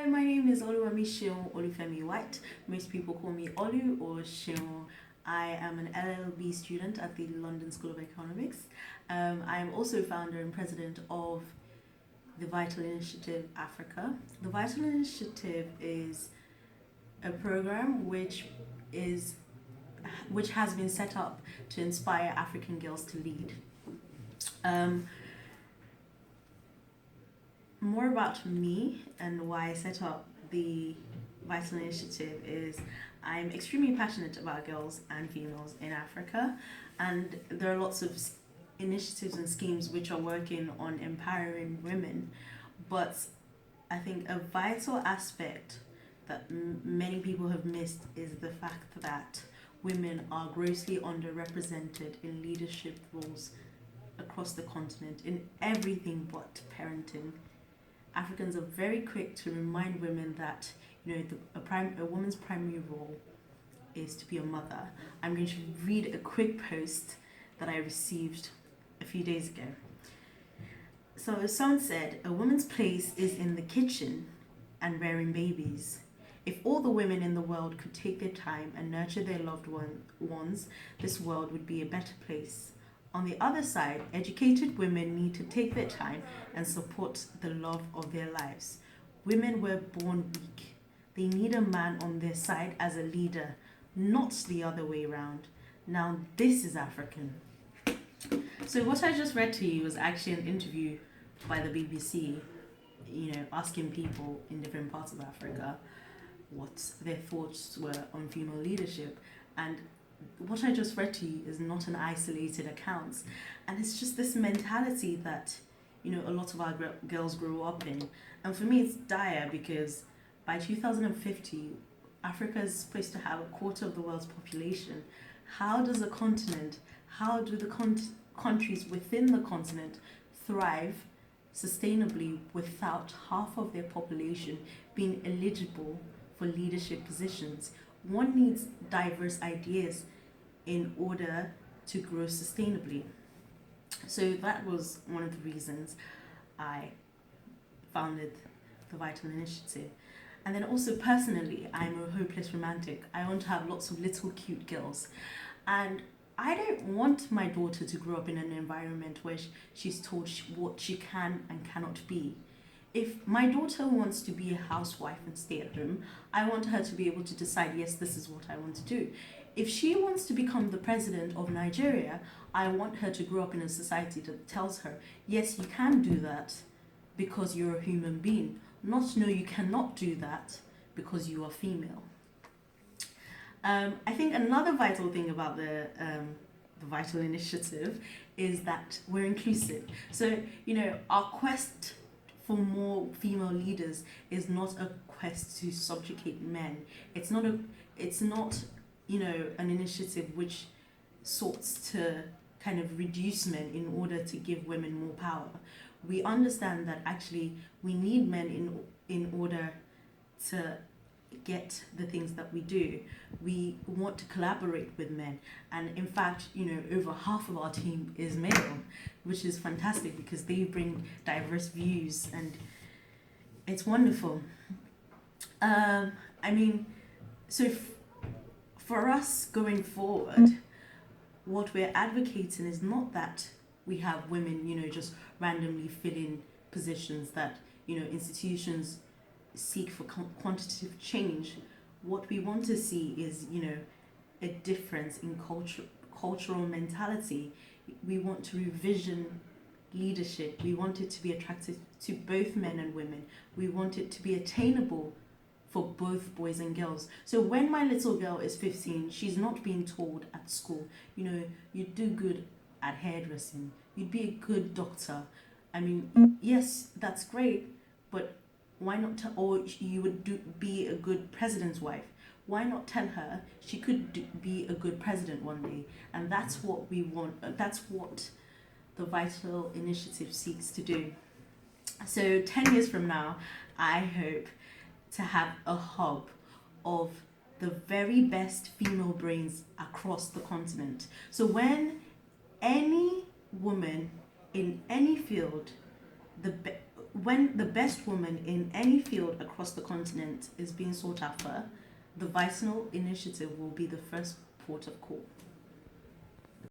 Hi, my name is Oluwamiseun Olufemi White. Most people call me Olu or Seun. I am an LLB student at the London School of Economics. I am also founder and president of the Vital Initiative Africa. The Vital Initiative is a program is which has been set up to inspire African girls to lead. More about me and why I set up the Vital Initiative is I'm extremely passionate about girls and females in Africa, and there are lots of initiatives and schemes which are working on empowering women. But I think a vital aspect that many people have missed is the fact that women are grossly underrepresented in leadership roles across the continent in everything but parenting. Africans are very quick to remind women that a woman's primary role is to be a mother. I'm going to read a quick post that I received a few days ago. So someone said, "A woman's place is in the kitchen and rearing babies. If all the women in the world could take their time and nurture their loved ones, this world would be a better place. On the other side, educated women need to take their time and support the love of their lives. Women were born weak. They need a man on their side as a leader, not the other way around. Now this is African." So what I just read to you was actually an interview by the BBC, asking people in different parts of Africa what their thoughts were on female leadership. And what I just read to you is not an isolated account, and it's just this mentality that a lot of our girls grow up in. And for me, it's dire because by 2050, Africa is supposed to have a quarter of the world's population. How do the countries within the continent thrive sustainably without half of their population being eligible for leadership positions? One needs diverse ideas in order to grow sustainably. So that was one of the reasons I founded the Vital Initiative. And then also personally, I'm a hopeless romantic. I want to have lots of little cute girls. And I don't want my daughter to grow up in an environment where she's told what she can and cannot be. If my daughter wants to be a housewife and stay at home, I want her to be able to decide, yes, this is what I want to do. If she wants to become the president of Nigeria, I want her to grow up in a society that tells her, yes, you can do that because you're a human being. Not, no, you cannot do that because you are female. I think another vital thing about the Vital Initiative is that we're inclusive. So, our quest for more female leaders is not a quest to subjugate men. It's not an initiative which sorts to kind of reduce men in order to give women more power. We understand that actually we need men in order to get the things that we do. We want to collaborate with men, and in fact, over half of our team is male, which is fantastic because they bring diverse views and it's wonderful. For us going forward, what we're advocating is not that we have women, just randomly fill in positions that, institutions seek for quantitative change. What we want to see is, a difference in cultural mentality. We want to revision leadership. We want it to be attractive to both men and women. We want it to be attainable for both boys and girls. So when my little girl is 15, she's not being told at school, you do good at hairdressing, you'd be a good doctor. Yes, that's great, but why not or you would be a good president's wife. Why not tell her she could be a good president one day? And that's what we want. That's what the Vital Initiative seeks to do. So 10 years from now, I hope to have a hub of the very best female brains across the continent. So when any woman in any field, when the best woman in any field across the continent is being sought after, the Vicinal Initiative will be the first port of call.